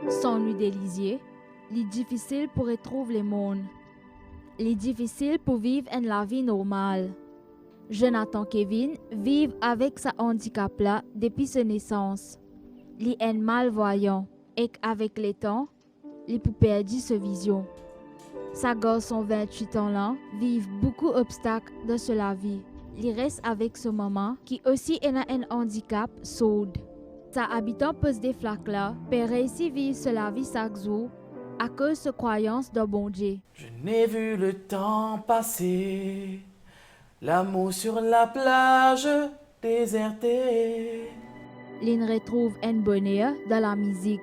Sans lui délisier, il est difficile pour retrouver le monde. Il est difficile pour vivre une la vie normale. Jonathan Kevin vit avec sa handicap-là depuis sa naissance. Il est malvoyant et avec le temps, il peut perdre sa vision. Sa garçon 28 ans là vit beaucoup d'obstacles dans sa vie. Il reste avec sa maman qui aussi a un handicap sourd. Sa habitant pose des flaques là pour réussir à vivre la vie chaque jour à cause de croyance dans bon Dieu. Je n'ai vu le temps passer, l'amour sur la plage désertée. Il retrouve un bonheur dans la musique.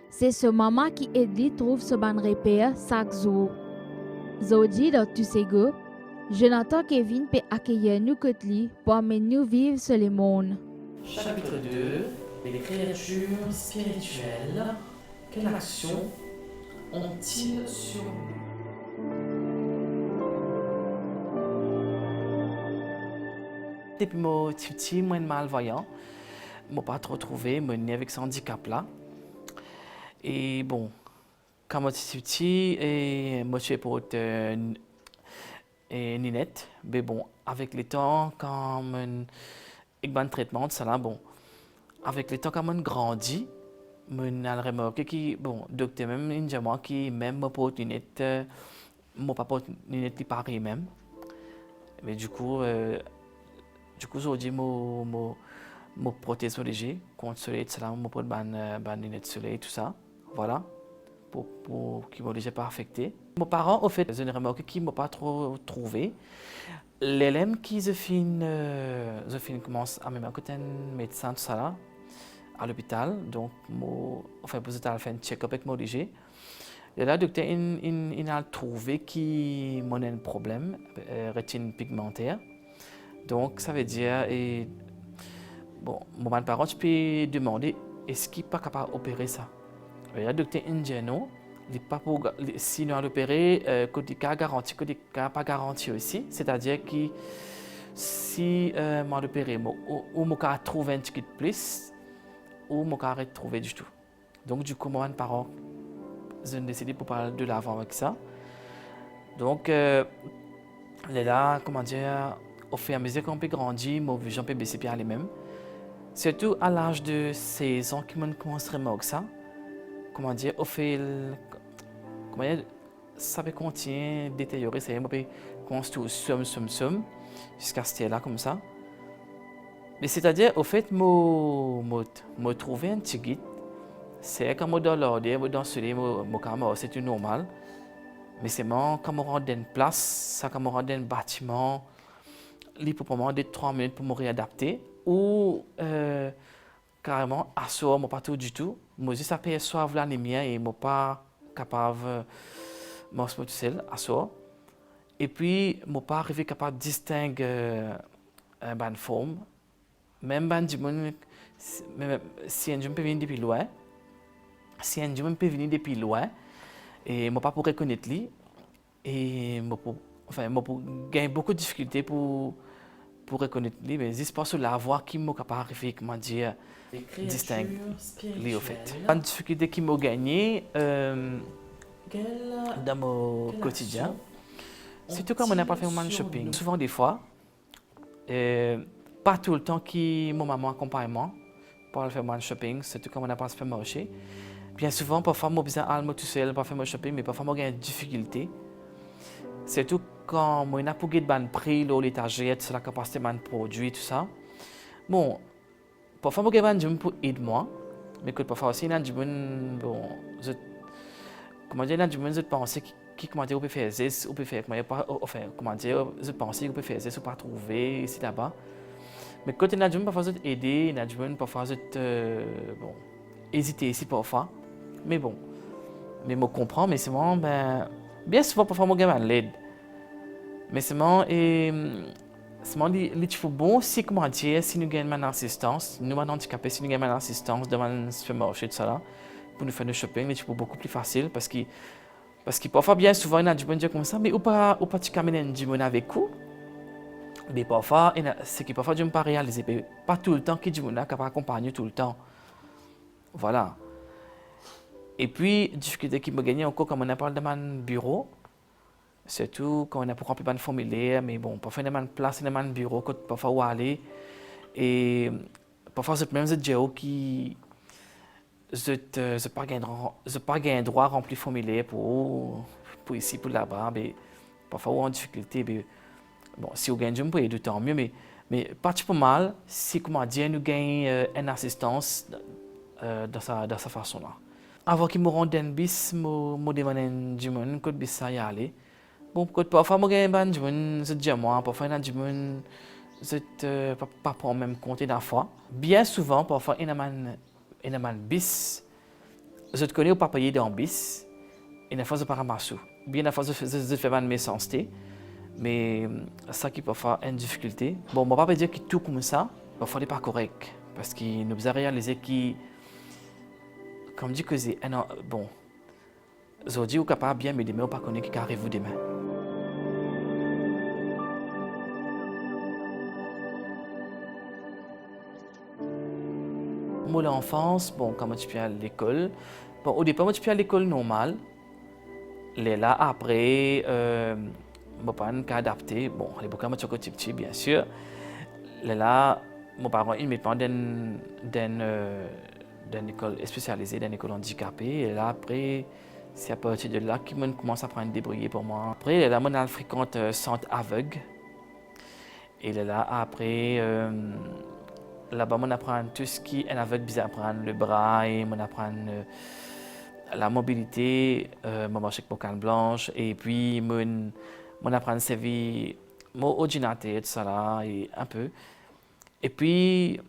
C'est ce maman qui aide lui trouve ce bon repère chaque jour. Aujourd'hui, dans tous ces goûts, Jonathan Kevin peut accueillir nous côté lui pour amener nous vivre sur le monde. Chapitre 2, les créatures spirituelles. Quelle action ont-ils sur nous? Depuis mon petit, moi malvoyant, je ne pas trop trouvé, je né avec ce handicap-là. Et bon, quand je suis petit, je suis pour être Ninette. Mais bon, avec le temps, quand je un traitement de ça là, bon, avec le temps, quand je grandis, je remarqué que, bon, docteur même, il dit moi qui même pour être Ninette, mon papa Ninette, il pareil même. Mais du coup, aujourd'hui, mon prothèse léger, contre le soleil, mon pot de lunettes de soleil, tout ça. Voilà, pour qu'ils ne m'ont pas affecté. Mes parents, au fait, je ne remarque qu'ils ne m'ont pas trop trouvé. L'élève qui commence à me côté un médecin, tout ça là, à l'hôpital. Donc, enfin, pour faire un check-up avec mon léger. Et là, le docteur il a trouvé qu'il y a un problème, rétine pigmentaire. Donc, ça veut dire, bon, mon parent, je peux demander, est-ce qu'il n'est pas capable d'opérer ça? Le docteur indien, non, il n'est pas pour, si nous allons opérer, côté cas garanti, côté cas pas garanti aussi. C'est-à-dire que si moi opéré, ou mon cas trouve un petit peu plus, ou mon cas arrête de trouver du tout. Donc, du coup, mon parent, j'ai décidé pour parler de l'avant avec ça. Donc, là, comment dire, au fur et à mesure qu'on peut grandir, mon vision peut baisser bien les mêmes. Surtout à l'âge de 16 ans, qui commence vraiment avec ça. Comment dire, au fait, comment dire, ça peut continuer à détériorer, ça peut construire jusqu'à ce là comme ça. Mais c'est-à-dire, au fait, me trouver un petit guide, c'est comme dans l'ordre, dans ce lit, c'est normal. Mais c'est quand on rentre dans une place, ça quand on rentre dans un bâtiment, il peut prendre 3 minutes pour me réadapter. Ou carrément, à ce moment, pas tout du tout. Moi, je s'aperçois la lumière et je ne suis pas capable de marcher tout seul à ce moment. Et puis, je ne suis pas arrivé capable de distinguer une forme. Même si un jour peut venir depuis loin, et je ne suis pas pour reconnaître lui. Et je gagne beaucoup de difficultés pour reconnaître lui, mais juste parce que la voix qui m'a capable d'arriver, comment dire, distingue lui au fait. Une difficulté qui m'a gagné dans mon quotidien, surtout quand on n'a pas fait un shopping. Souvent des fois, pas tout le temps qui mon maman accompagne moi pour faire un shopping, surtout quand on n'a pas fait marché. Bien souvent, parfois, moi, besoin d'aller tout seul pour faire mon shopping, mais parfois, moi, j'ai des difficultés. Surtout quand moi, je n'ai pas de prix, l'étagère, la capacité de produit, tout ça. Bon, parfois, moi, j'ai un job pour aider moi, mais parfois aussi, il y a un job, bon, comment dire, il y a un job, je pense, qui, comment dire, on peut faire ça, on peut faire, enfin, comment dire, je pense qu'on peut faire ça, on peut trouver ici, là-bas. Mais quand il y a un job, parfois, je aider, il y a un job, parfois, je bon, hésiter ici, parfois. Mais bon, mais je comprends, mais c'est vraiment, bien souvent, parfois, moi, je l'aide. Mais c'est vraiment, il faut bon si, comment dire, si nous gagnons une assistance, nous, handicapés, si nous gagnons une assistance devant un supermarché, tout ça là, pour nous faire du shopping, c'est beaucoup plus facile parce que parfois, bien souvent, il y a des gens comme ça, mais ou pas tu camines du monde avec vous. Mais parfois, c'est que parfois, je ne peux pas réaliser, pas tout le temps que du monde est capable d'accompagner tout le temps. Voilà. Et puis, difficulté qui me gagne encore quand on parle de mon bureau, surtout quand on a pour remplir un formulaire, mais bon, parfois on a une place dans mon bureau, parfois où aller. Et parfois, c'est même ce qui je pas gain droit à remplir formulaire pour ici, pour là-bas, mais parfois on a en difficulté. Mais, bon, si on gagne, je peux aider tant mieux, mais pas trop mal si, comment dire, nous gagnons une assistance dans sa façon-là. Avant qu'ils me rendent un bis, je demande du monde, que bis ça y aller. Bon, parfois, je gagne du monde, je dis moi, parfois, du monde, je pas prendre même compte d'un fois. Bien souvent, parfois, il y a un bis, je te connais ou pas payer dans bis, et une fois, je ne pas ramasser. Bien, une fois, je fais une méchanceté, mais ça qui peut faire une difficulté. Bon, je ne vais pas dire que tout comme ça, parfois, n'est pas correct, parce qu'il nous a réalisé que, comme dit que c'est bon, aujourd'hui, vous êtes capable bien, mais demain, vous ne connaissez pas qui arrive demain. Moi, l'enfance, bon, quand je suis à l'école, bon, au départ, je suis à l'école normale. Là, après, je ne suis adapté. Bon, à l'époque, je suis petit, bien sûr. Là, mes parents, ils me prennent dans une école spécialisée, dans une école handicapée. Et là, après, c'est à partir de là qu'ils commencent à prendre débrouiller pour moi. Après, là, je fréquente un centre aveugle. Et là, après, là-bas, on apprend tout ce qui est aveugle, on apprend le braille, on apprend la mobilité, on marche avec mon canne blanche, et puis on apprend à servir mon ordinateur, tout ça là, et un peu. Et puis,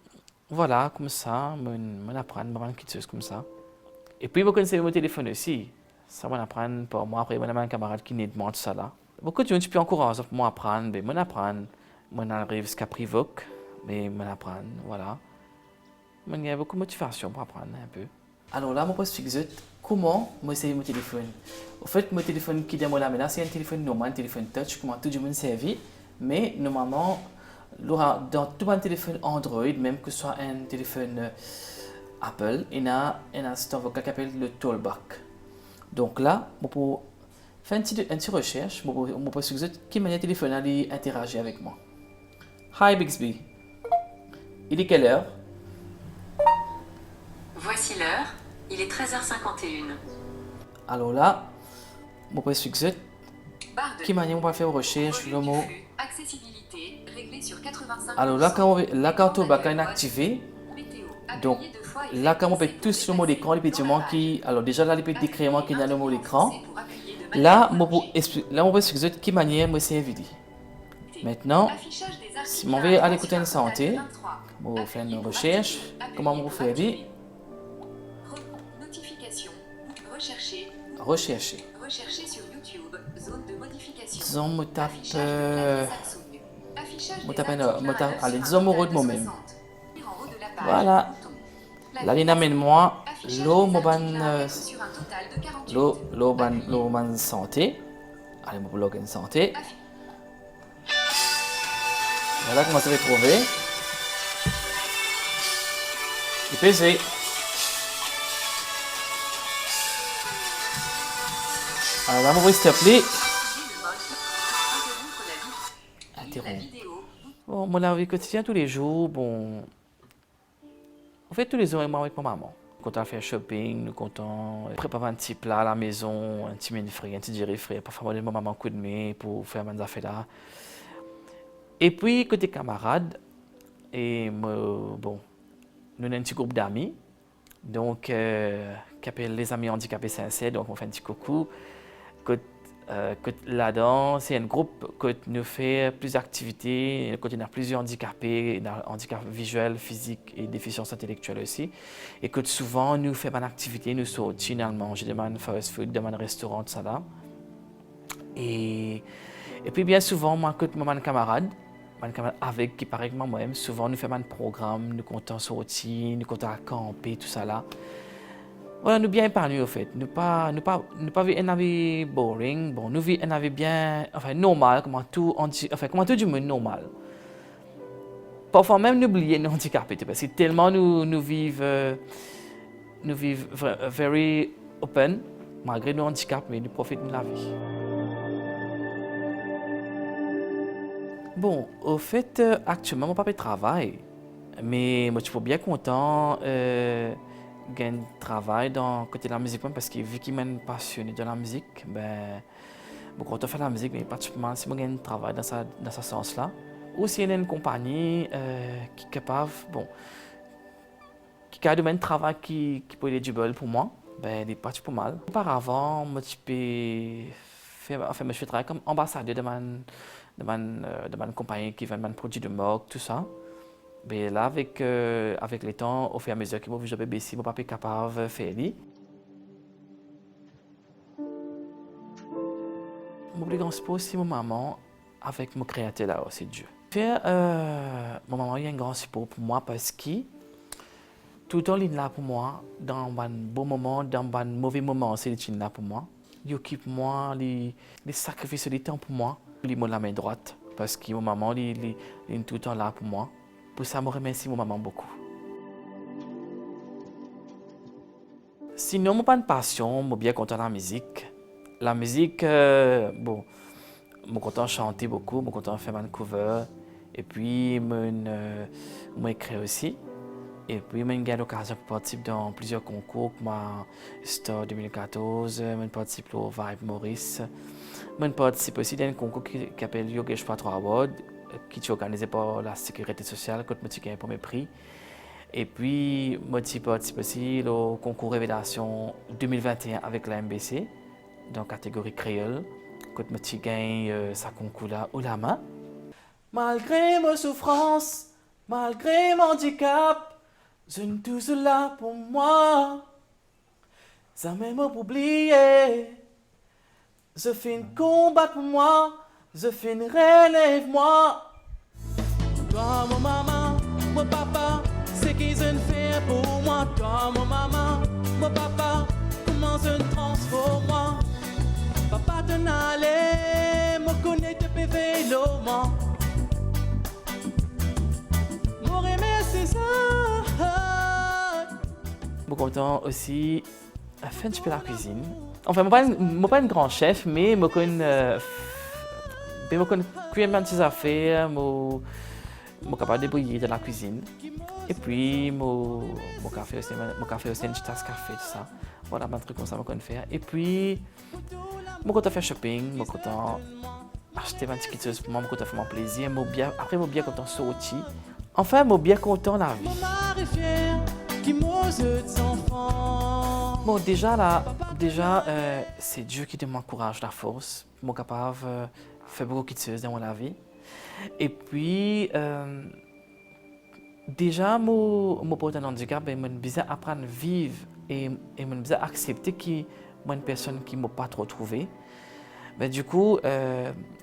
voilà, comme ça, on apprend quelque chose comme ça. Et puis, on connaît mon téléphone aussi. Ça, on apprend pour moi. Après, on a un camarade qui nous demande tout ça là. Beaucoup de gens, je peux encourager pour moi apprendre, mais on apprend. On arrive jusqu'à Privoc, mais on apprend, voilà. Il y a beaucoup de motivation pour apprendre un peu. Alors là, je me fixer comment je sais mon téléphone. En fait, mon téléphone qui est là, c'est un téléphone normal, un téléphone touch, comment tout le monde servi. Mais normalement, dans tout un téléphone Android, même que ce soit un téléphone Apple, il y a un assistant vocal qui s'appelle le Talkback. Donc là, je peux faire une petite recherche, je peux suggérer quelle manière téléphone aller interagir avec moi. Hi Bixby. Il est quelle heure? Voici l'heure, il est 13h51. Alors là, je peux suggérer quelle manière on va faire recherche le mot. Accessibilité réglée sur 85%. Alors là, quand le bac est activé, donc là, quand on peut tous le mot d'écran, les petits mots qui. Alors déjà là, les petits décréments qui ont le mot d'écran. Là, on peut suggérer quelle manière moi c'est invité. Maintenant, si on veut aller écouter une santé, on va faire une recherche. Comment on va faire? Notification. Rechercher. Rechercher. Rechercher sur YouTube. Zone de modification. Disons, je tape. Allez, disons, mon de moi-même. Voilà. Là, il amène moi l'eau, l'eau, santé. Allez, mon blog en santé. Voilà comment ça va trouver. Et PC. Alors là, on va s'appeler. Interrompre. Bon, mon vie quotidienne tous les jours, bon. On fait tous les jours avec ma maman. Quand on fait shopping, nous comptons préparer un petit plat à la maison, un petit menu frais, un petit géré frais, pour faire ma maman un coup de main pour faire mes affaires là. Et puis, côté camarades, et bon, nous avons un petit groupe d'amis, donc, qui appelle les amis handicapés sincères, donc on fait un petit coucou. Là-dedans, c'est un groupe que nous fait plusieurs activités, quand il y a plusieurs handicapés, handicap visuel, physique et déficience intellectuelle aussi. Et que souvent, nous faisons une activité, nous sortons finalement, manger des fast food, dans un restaurant, tout ça là. Et puis bien souvent, moi, quand mon camarade avec qui paraît que moi-même, souvent nous faisons un programme, nous comptons sortir, nous comptons camper, tout ça là. Voilà, nous bien épargnés au fait. Nous pas vivre une vie boring. Bon, nous vivons une vie bien, enfin normal, comment tout du monde normal. Parfois même nous oublions nos handicapés parce que tellement nous vivons very open, malgré nos handicaps, mais nous profitons de la vie. Bon, au fait, actuellement, mon papa travaille, mais moi, je suis bien content de travail dans le côté de la musique, parce que vu qu'il m'a passionné de la musique, ben, quand on fait la musique, mais pratiquement, si moi, je travaille dans ce sens-là. Ou s'il y a une compagnie qui est capable, bon, qui a un travail qui peut être du bol pour moi, ben, il est pas pas mal. Auparavant, moi, je travaille comme ambassadeur de ma compagnie qui vend des produits de mode, tout ça. Mais là, avec le temps, au fur et à mesure que je vais baisser, mon papa est capable de faire ça. Mon plus grand support, c'est mon maman, avec mon créateur là aussi, Dieu. Mon maman a un grand support pour moi parce que tout le temps, il est là pour moi, dans un bon moment, dans un mauvais moment, c'est là pour moi. Il occupe moi, il sacrifie du temps pour moi. Il m'a la main droite parce que mon maman, il est tout le temps là pour moi. Pour ça, je remercie mon maman beaucoup. Sinon, je n'ai pas de passion, je suis bien content de la musique. La musique, bon, je suis content de chanter beaucoup, je suis content de faire des covers. Et puis, je écris aussi. Et puis, j'ai eu l'occasion de participer dans plusieurs concours, comme Star 2014, je participe au Vibe Maurice. Je participe aussi dans un concours qui s'appelle Yogesh Patra Award, qui est organisé par la Sécurité sociale, quand je gagne pour mes prix. Et puis, je participe aussi au concours Révélation 2021 avec la MBC, dans la catégorie créole, quand je gagne ce concours-là au la main. Malgré mes souffrances, malgré mon handicap, je ne tout cela pour moi. Ça même oublié. Je fais un combat pour moi, je fais une relève-moi. Toi, mon maman, mon papa, c'est qu'ils ont fait pour moi. Toi, mon maman, mon papa, comment je transforme moi. Papa, t'en allais, me connaît de PV, l'homme. Je suis content aussi à faire un petit peu la cuisine. Enfin, je ne suis pas un grand chef, mais je connais cuire des affaires, je suis capable de débrouiller de la cuisine. Et puis, je café aussi une petite tasse café, tout ça. Voilà, un truc comme ça, je connais faire. Et puis, je suis content de faire shopping, je suis content d'acheter des petites choses pour moi, je suis content de faire mon plaisir. Après, je suis bien content de sortir. Enfin, je suis bien content de la vie. Bon, déjà, c'est Dieu qui m'encourage la force. Je suis capable de faire beaucoup de choses dans ma vie. Et puis, déjà, mon porte un handicap, je suis besoin d'apprendre à vivre et je suis besoin d'accepter que je suis une personne qui ne m'a pas trop trouvé. Mais du coup,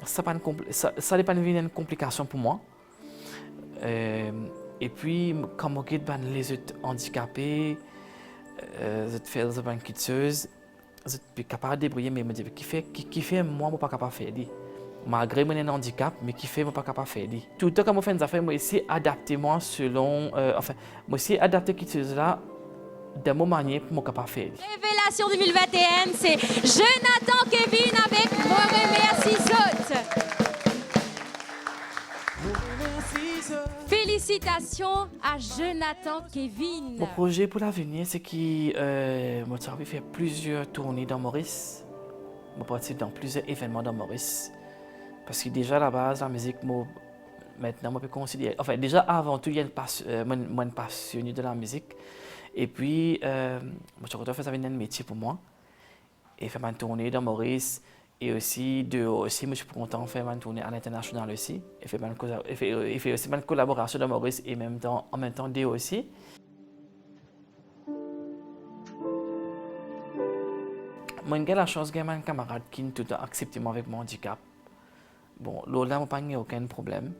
ça n'est pas une complication pour moi. Et puis, quand je regarde les autres handicapés, je fais des bonnes choses, je suis capable de débrouiller, mais je me dis, qui fait moi, je ne suis pas capable de faire. Malgré mon handicap, mais qui fait, je ne suis pas capable de faire. Tout le temps, quand je fais des affaires, je essaie d'adapter moi selon. Je essaie d'adapter quelque chose là de mon manière pour me capable de faire. Révélation 2021, c'est Jonathan Kevin avec Moi remercie Zot. Félicitations à Jonathan Kevin. Mon projet pour l'avenir, c'est que moi, j'ai fait plusieurs tournées dans Maurice. Je participe dans plusieurs événements dans Maurice. Parce que déjà, à la base, la musique, maintenant, je peux considérer. Enfin, déjà, avant tout, il y a une passionné de la musique. Et puis, je suis content de faire un métier pour moi. Et faire une tournée dans Maurice. Et aussi, moi, je suis content de faire une tournée à l'international aussi. Et faire aussi une collaboration dans Maurice et en même temps, Déo aussi. Moi, j'ai la chance d'avoir un camarade qui est tout le temps accepté avec mon handicap. Bon, là, je n'ai pas aucun problème.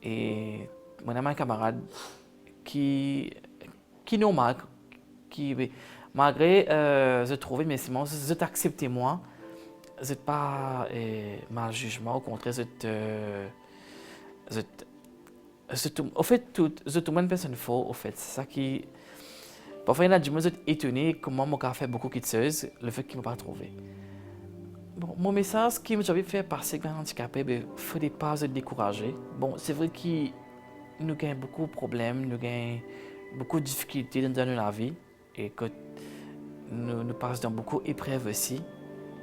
Et moi, j'ai un camarade qui est normal, malgré je trouve, mais sinon, je t'accepte moi. Je n'ai pas mal jugement, au contraire, au fait, je suis une personne forte, au fait. C'est ça qui Parfois, il y en a du monde étonné comment mon cas fait beaucoup de choses, le fait qu'il ne m'a pas trouvé. Bon, mon message qui m'a fait passer quand handicapé, il faut pas se décourager. Bon, c'est vrai que nous avons beaucoup de problèmes, nous avons beaucoup de difficultés dans la vie et que nous passons dans beaucoup d'épreuves aussi.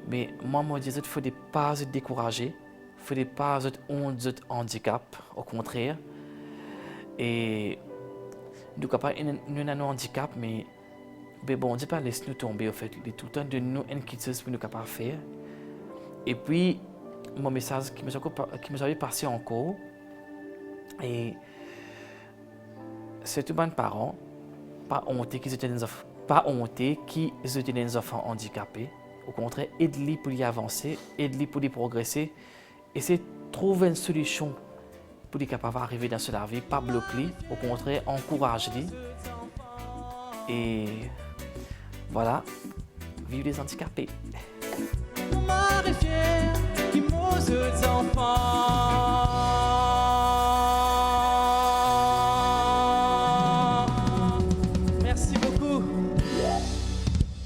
Mais moi, je dis qu'il ne faut pas se décourager, il ne faut pas se honte de handicap, au contraire. Et nous avons un handicap, mais bon, on ne dit pas laisse nous tomber, en fait. Il est tout le temps de nous inquiéter pour nous capables de faire. Et puis, mon message qui me passé encore, et c'est tout bon parents, pas honte qu'ils étaient des enfants handicapés. Au contraire, aide-les pour y avancer, aide-les pour y progresser. Essayez de trouver une solution pour les capables d'arriver dans la vie, pas bloquer, au contraire, encourage-les. Et voilà, vive les handicapés. Qui enfants.